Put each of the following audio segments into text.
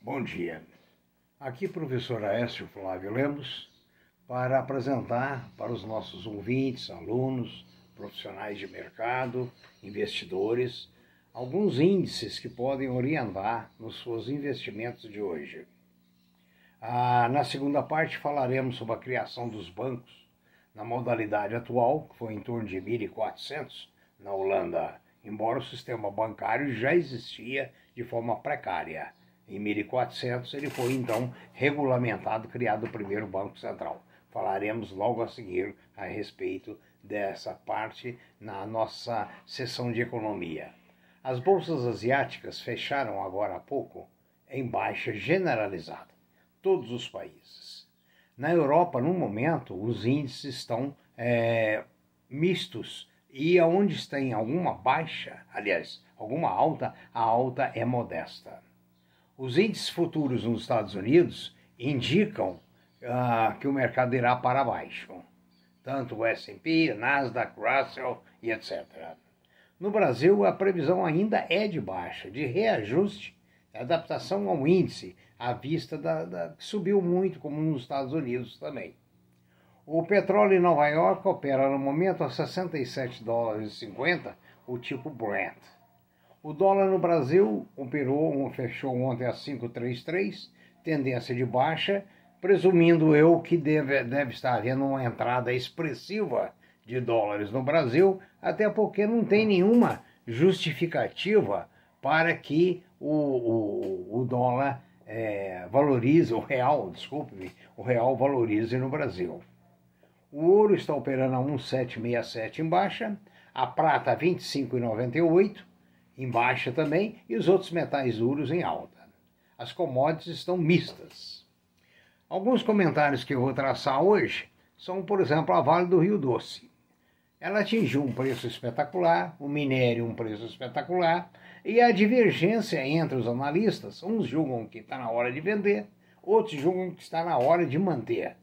Bom dia. Aqui professor Aécio Flávio Lemos para apresentar para os nossos ouvintes, alunos, profissionais de mercado, investidores, alguns índices que podem orientar nos seus investimentos de hoje. Na segunda parte falaremos sobre a criação dos bancos na modalidade atual, que foi em torno de 1400 na Holanda, embora o sistema bancário já existia de forma precária. Em 1400 ele foi então regulamentado, criado o primeiro Banco Central. Falaremos logo a seguir a respeito dessa parte na nossa sessão de economia. As bolsas asiáticas fecharam agora há pouco em baixa generalizada, todos os países. Na Europa, no momento, os índices estão mistos e onde tem alguma baixa, aliás, alguma alta, a alta é modesta. Os índices futuros nos Estados Unidos indicam que o mercado irá para baixo, tanto o S&P, Nasdaq, Russell e etc. No Brasil, a previsão ainda é de baixa, de reajuste, adaptação ao índice, à vista que subiu muito, como nos Estados Unidos também. O petróleo em Nova York opera no momento a $67,50, o tipo Brent. O dólar no Brasil fechou ontem a 5,33, tendência de baixa, presumindo eu que deve estar havendo uma entrada expressiva de dólares no Brasil, até porque não tem nenhuma justificativa para que o dólar valorize, o real valorize no Brasil. O ouro está operando a 1,767 em baixa, a prata a 25,98 em baixa também, e os outros metais duros em alta. As commodities estão mistas. Alguns comentários que eu vou traçar hoje são, por exemplo, a Vale do Rio Doce. Ela atingiu um preço espetacular, o minério um preço espetacular, e a divergência entre os analistas, uns julgam que está na hora de vender, outros julgam que está na hora de manter,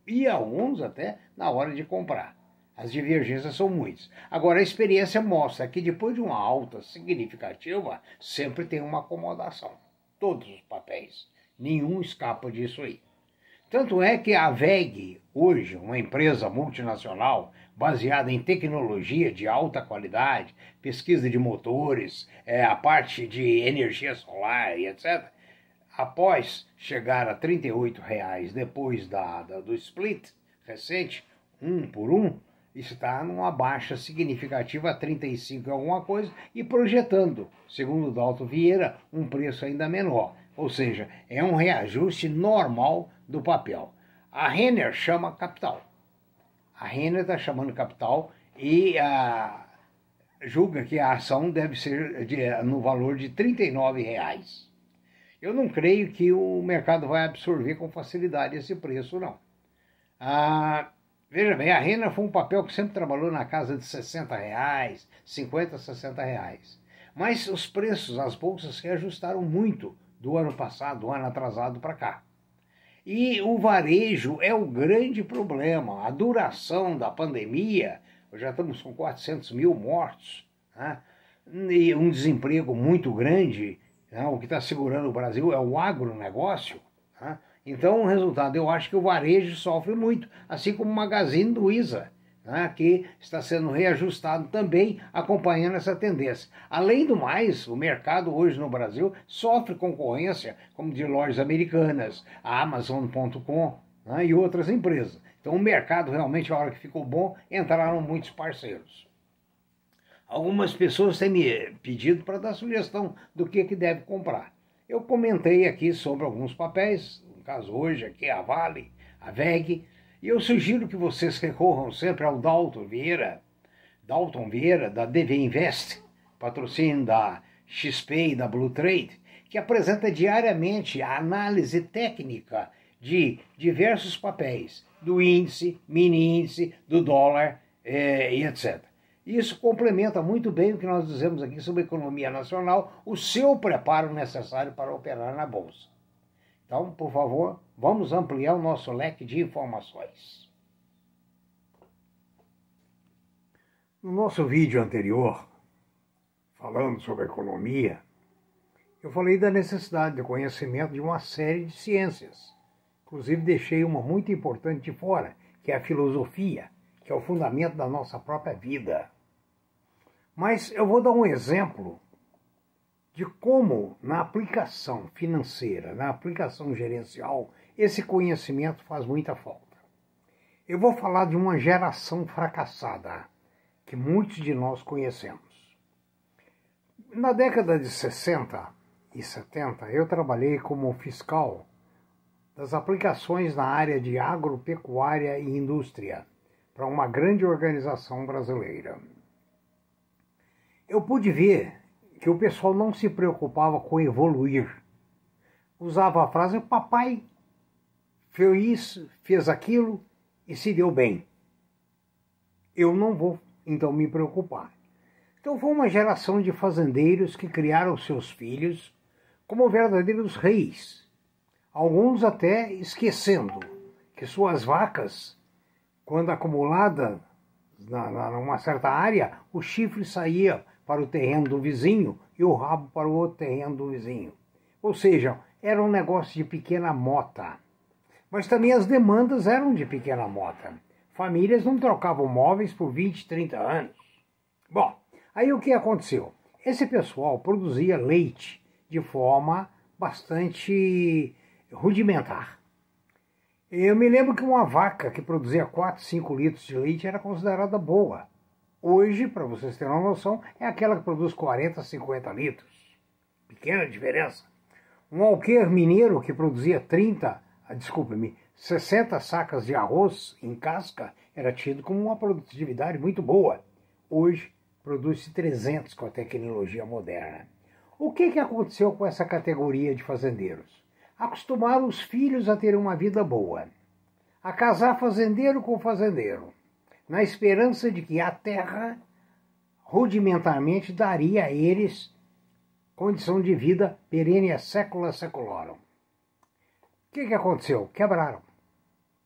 e alguns até na hora de comprar. As divergências são muitas. Agora, a experiência mostra que depois de uma alta significativa, sempre tem uma acomodação. Todos os papéis. Nenhum escapa disso aí. Tanto é que a WEG, hoje, uma empresa multinacional baseada em tecnologia de alta qualidade, pesquisa de motores, a parte de energia solar e etc., após chegar a R$ 38,00 depois do split recente, 1 por 1, está numa baixa significativa a 35 alguma coisa e projetando, segundo o Dalton Vieira, um preço ainda menor. Ou seja, é um reajuste normal do papel. A Renner chama capital. A Renner está chamando capital e julga que a ação deve ser no valor de R$ 39,00. Eu não creio que o mercado vai absorver com facilidade esse preço, não. Veja bem, a Renner foi um papel que sempre trabalhou na casa de R$60, 50, R$60. Mas os preços, as bolsas reajustaram muito do ano passado, do ano atrasado para cá. E o varejo é o grande problema. A duração da pandemia, já estamos com 400 mil mortos, né? E um desemprego muito grande, né? O que está segurando o Brasil é o agronegócio, né? Então, o resultado, eu acho que o varejo sofre muito, assim como o Magazine Luiza, né, que está sendo reajustado também, acompanhando essa tendência. Além do mais, o mercado hoje no Brasil sofre concorrência, como de lojas americanas, a Amazon.com, né, e outras empresas. Então, o mercado realmente, a hora que ficou bom, entraram muitos parceiros. Algumas pessoas têm me pedido para dar sugestão do que deve comprar. Eu comentei aqui sobre alguns papéis, no caso hoje aqui a Vale, a WEG, e eu sugiro que vocês recorram sempre ao Dalton Vieira, da DV Invest, patrocínio da XP e da Blue Trade, que apresenta diariamente a análise técnica de diversos papéis, do índice, mini índice, do dólar e etc. Isso complementa muito bem o que nós dizemos aqui sobre a economia nacional, o seu preparo necessário para operar na Bolsa. Então, por favor, vamos ampliar o nosso leque de informações. No nosso vídeo anterior, falando sobre economia, eu falei da necessidade de conhecimento de uma série de ciências. Inclusive deixei uma muito importante de fora, que é a filosofia, que é o fundamento da nossa própria vida. Mas eu vou dar um exemplo de como, na aplicação financeira, na aplicação gerencial, esse conhecimento faz muita falta. Eu vou falar de uma geração fracassada, que muitos de nós conhecemos. Na década de 60 e 70, eu trabalhei como fiscal das aplicações na área de agropecuária e indústria para uma grande organização brasileira. Eu pude ver que o pessoal não se preocupava com evoluir. Usava a frase, papai fez isso, fez aquilo e se deu bem. Eu não vou, então, me preocupar. Então foi uma geração de fazendeiros que criaram seus filhos como verdadeiros reis. Alguns até esquecendo que suas vacas, quando acumuladas numa certa área, o chifre saía para o terreno do vizinho e o rabo para o outro terreno do vizinho. Ou seja, era um negócio de pequena mota. Mas também as demandas eram de pequena mota. Famílias não trocavam móveis por 20, 30 anos. Bom, aí o que aconteceu? Esse pessoal produzia leite de forma bastante rudimentar. Eu me lembro que uma vaca que produzia 4, 5 litros de leite era considerada boa. Hoje, para vocês terem uma noção, é aquela que produz 40, 50 litros. Pequena diferença. Um alqueire mineiro que produzia 60 sacas de arroz em casca era tido como uma produtividade muito boa. Hoje, produz-se 300 com a tecnologia moderna. O que aconteceu com essa categoria de fazendeiros? Acostumaram os filhos a ter uma vida boa, a casar fazendeiro com fazendeiro, na esperança de que a terra, rudimentarmente, daria a eles condição de vida perene sécula seculorum. O que aconteceu? Quebraram.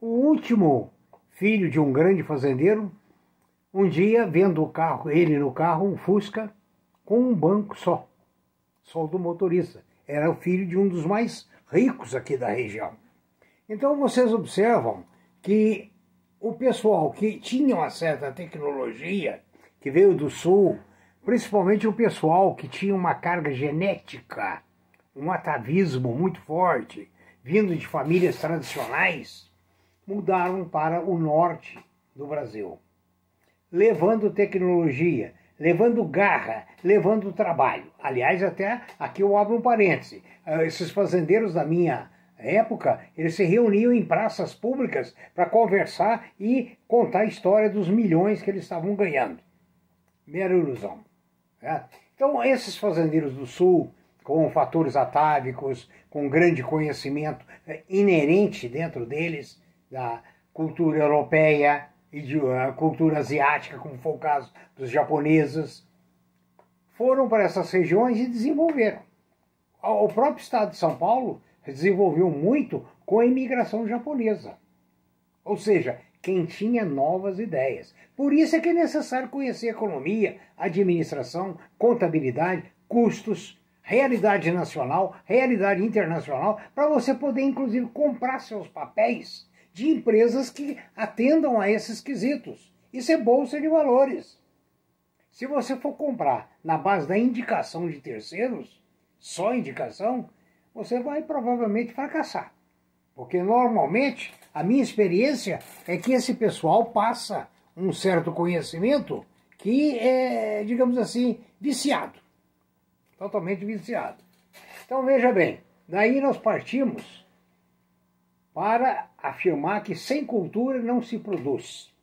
O último filho de um grande fazendeiro, um dia, vendo ele no carro, um Fusca, com um banco só o do motorista. Era o filho de um dos mais ricos aqui da região. Então vocês observam que o pessoal que tinha uma certa tecnologia, que veio do sul, principalmente o pessoal que tinha uma carga genética, um atavismo muito forte, vindo de famílias tradicionais, mudaram para o norte do Brasil, levando tecnologia, levando garra, levando trabalho. Aliás, até aqui eu abro um parêntese. Esses fazendeiros da minha época, eles se reuniam em praças públicas para conversar e contar a história dos milhões que eles estavam ganhando. Mera ilusão. Né? Então, esses fazendeiros do sul, com fatores atávicos, com grande conhecimento inerente dentro deles, da cultura europeia e de cultura asiática, como foi o caso dos japoneses, foram para essas regiões e desenvolveram. O próprio estado de São Paulo desenvolveu muito com a imigração japonesa. Ou seja, quem tinha novas ideias. Por isso é que é necessário conhecer economia, administração, contabilidade, custos, realidade nacional, realidade internacional, para você poder, inclusive, comprar seus papéis de empresas que atendam a esses quesitos. Isso é bolsa de valores. Se você for comprar na base da indicação de terceiros, só indicação, você vai provavelmente fracassar. Porque normalmente a minha experiência é que esse pessoal passa um certo conhecimento que é, digamos assim, viciado. Totalmente viciado. Então veja bem, daí nós partimos para afirmar que sem cultura não se produz.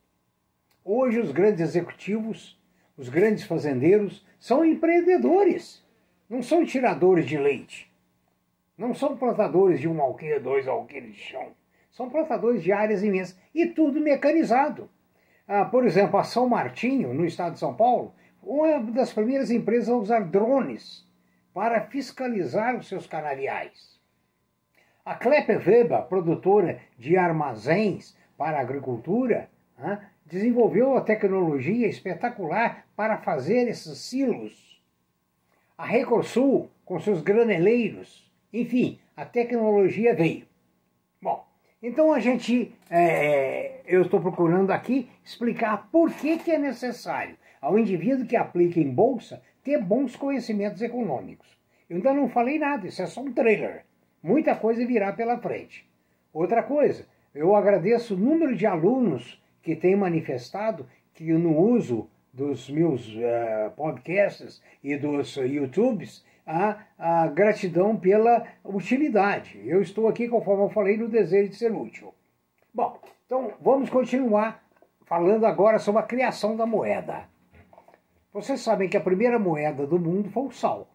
Hoje os grandes executivos, os grandes fazendeiros, são empreendedores, não são tiradores de leite, não são plantadores de um alqueire, 2 alqueires de chão, são plantadores de áreas imensas e tudo mecanizado. Por exemplo, a São Martinho, no estado de São Paulo, uma das primeiras empresas a usar drones para fiscalizar os seus canaviais. A Klepper Weber, produtora de armazéns para a agricultura, desenvolveu a tecnologia espetacular para fazer esses silos. A Recosul, com seus graneleiros, enfim, a tecnologia veio. Bom, então eu estou procurando aqui explicar por que é necessário ao indivíduo que aplica em bolsa ter bons conhecimentos econômicos. Eu ainda não falei nada, isso é só um trailer. Muita coisa virá pela frente. Outra coisa, eu agradeço o número de alunos que têm manifestado que no uso dos meus podcasts e dos YouTubes a gratidão pela utilidade. Eu estou aqui, conforme eu falei, no desejo de ser útil. Bom, então vamos continuar falando agora sobre a criação da moeda. Vocês sabem que a primeira moeda do mundo foi o sal.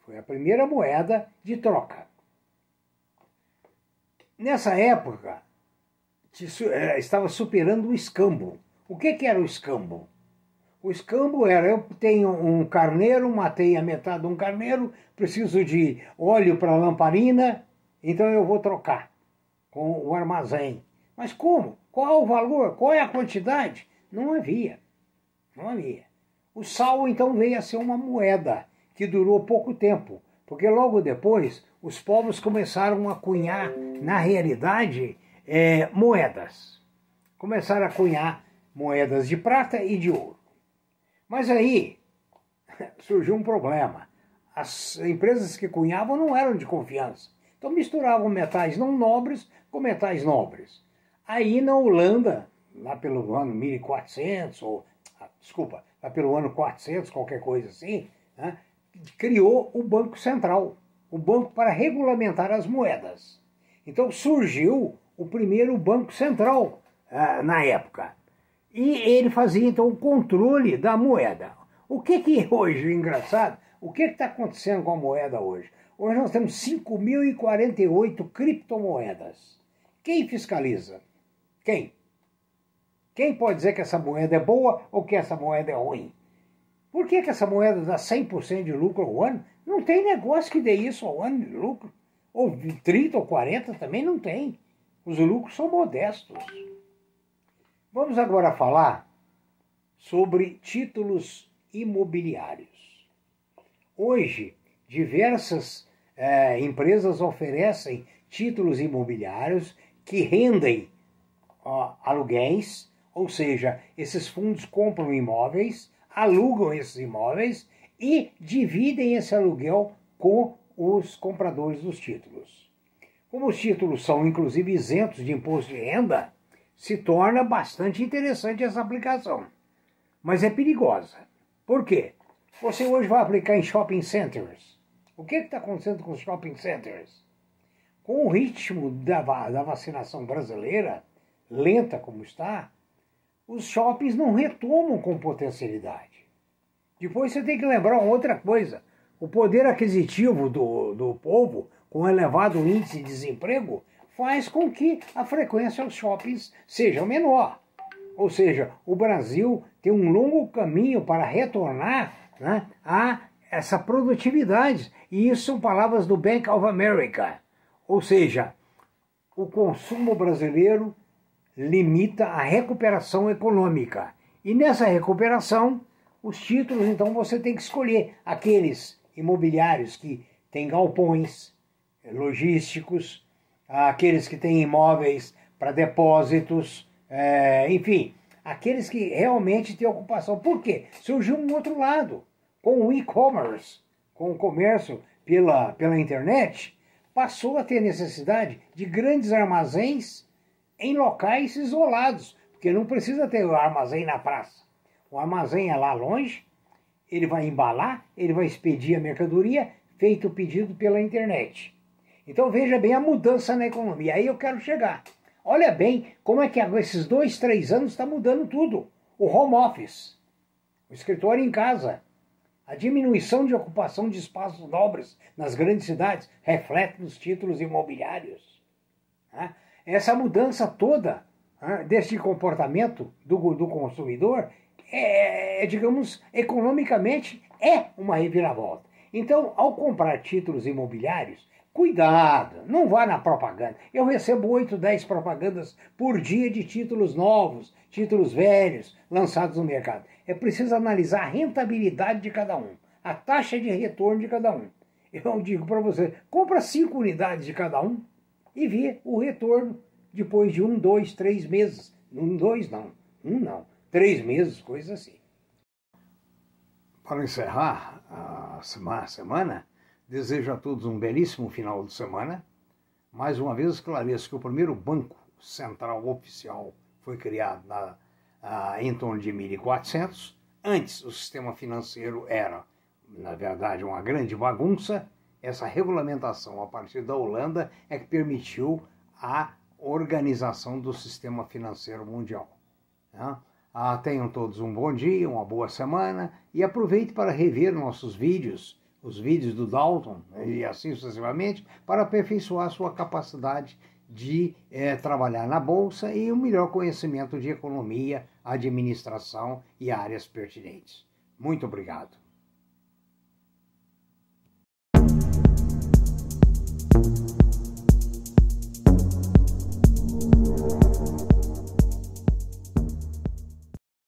Foi a primeira moeda de troca. Nessa época, estava superando o escambo. O que era o escambo? O escambo era, eu tenho um carneiro, matei a metade de um carneiro, preciso de óleo para lamparina, então eu vou trocar com o armazém. Mas como? Qual o valor? Qual é a quantidade? Não havia. Não havia. O sal, então, veio a ser uma moeda que durou pouco tempo, porque logo depois os povos começaram a cunhar, na realidade, moedas. Começaram a cunhar moedas de prata e de ouro. Mas aí surgiu um problema. As empresas que cunhavam não eram de confiança. Então misturavam metais não nobres com metais nobres. Aí na Holanda, lá pelo ano 1400, lá pelo ano 400, qualquer coisa assim, né, criou o Banco Central, o banco para regulamentar as moedas. Então surgiu o primeiro Banco Central na época. E ele fazia então o controle da moeda. O que hoje, engraçado, o que está acontecendo com a moeda hoje? Hoje nós temos 5.048 criptomoedas. Quem fiscaliza? Quem? Quem pode dizer que essa moeda é boa ou que essa moeda é ruim? Por que essa moeda dá 100% de lucro ao ano? Não tem negócio que dê isso ao ano de lucro. Ou 30 ou 40 também não tem. Os lucros são modestos. Vamos agora falar sobre títulos imobiliários. Hoje, diversas empresas oferecem títulos imobiliários que rendem aluguéis, ou seja, esses fundos compram imóveis, alugam esses imóveis e dividem esse aluguel com os compradores dos títulos. Como os títulos são, inclusive, isentos de imposto de renda, se torna bastante interessante essa aplicação. Mas é perigosa. Por quê? Você hoje vai aplicar em shopping centers. O que está acontecendo com os shopping centers? Com o ritmo da vacinação brasileira, lenta como está, os shoppings não retomam com potencialidade. Depois você tem que lembrar uma outra coisa. O poder aquisitivo do povo, com elevado índice de desemprego, faz com que a frequência aos shoppings seja menor. Ou seja, o Brasil tem um longo caminho para retornar, né, a essa produtividade. E isso são palavras do Bank of America. Ou seja, o consumo brasileiro limita a recuperação econômica. E nessa recuperação, os títulos, então, você tem que escolher aqueles imobiliários que têm galpões logísticos, aqueles que têm imóveis para depósitos, enfim, aqueles que realmente têm ocupação. Por quê? Surgiu um outro lado. Com o e-commerce, com o comércio pela internet, passou a ter necessidade de grandes armazéns em locais isolados, porque não precisa ter o armazém na praça. O armazém é lá longe, ele vai embalar, ele vai expedir a mercadoria, feito o pedido pela internet. Então veja bem a mudança na economia. Aí eu quero chegar. Olha bem como é que esses 2, 3 anos está mudando tudo. O home office, o escritório em casa, a diminuição de ocupação de espaços nobres nas grandes cidades reflete nos títulos imobiliários. Essa mudança toda deste comportamento do consumidor digamos, economicamente é uma reviravolta. Então, ao comprar títulos imobiliários, cuidado, não vá na propaganda. Eu recebo 8, 10 propagandas por dia de títulos novos, títulos velhos, lançados no mercado. É preciso analisar a rentabilidade de cada um. a taxa de retorno de cada um. Eu digo para você, compra 5 unidades de cada um e vê o retorno depois de 1, 2, 3 meses. 1, 2 não, 1 não, 3 meses, coisa assim. Para encerrar a semana, desejo a todos um belíssimo final de semana. Mais uma vez esclareço que o primeiro banco central oficial foi criado em torno de 1400. Antes, o sistema financeiro era, na verdade, uma grande bagunça. Essa regulamentação a partir da Holanda é que permitiu a organização do sistema financeiro mundial. Tenham todos um bom dia, uma boa semana e aproveite para rever nossos vídeos, os vídeos do Dalton e assim sucessivamente, para aperfeiçoar sua capacidade de trabalhar na Bolsa e um melhor conhecimento de economia, administração e áreas pertinentes. Muito obrigado.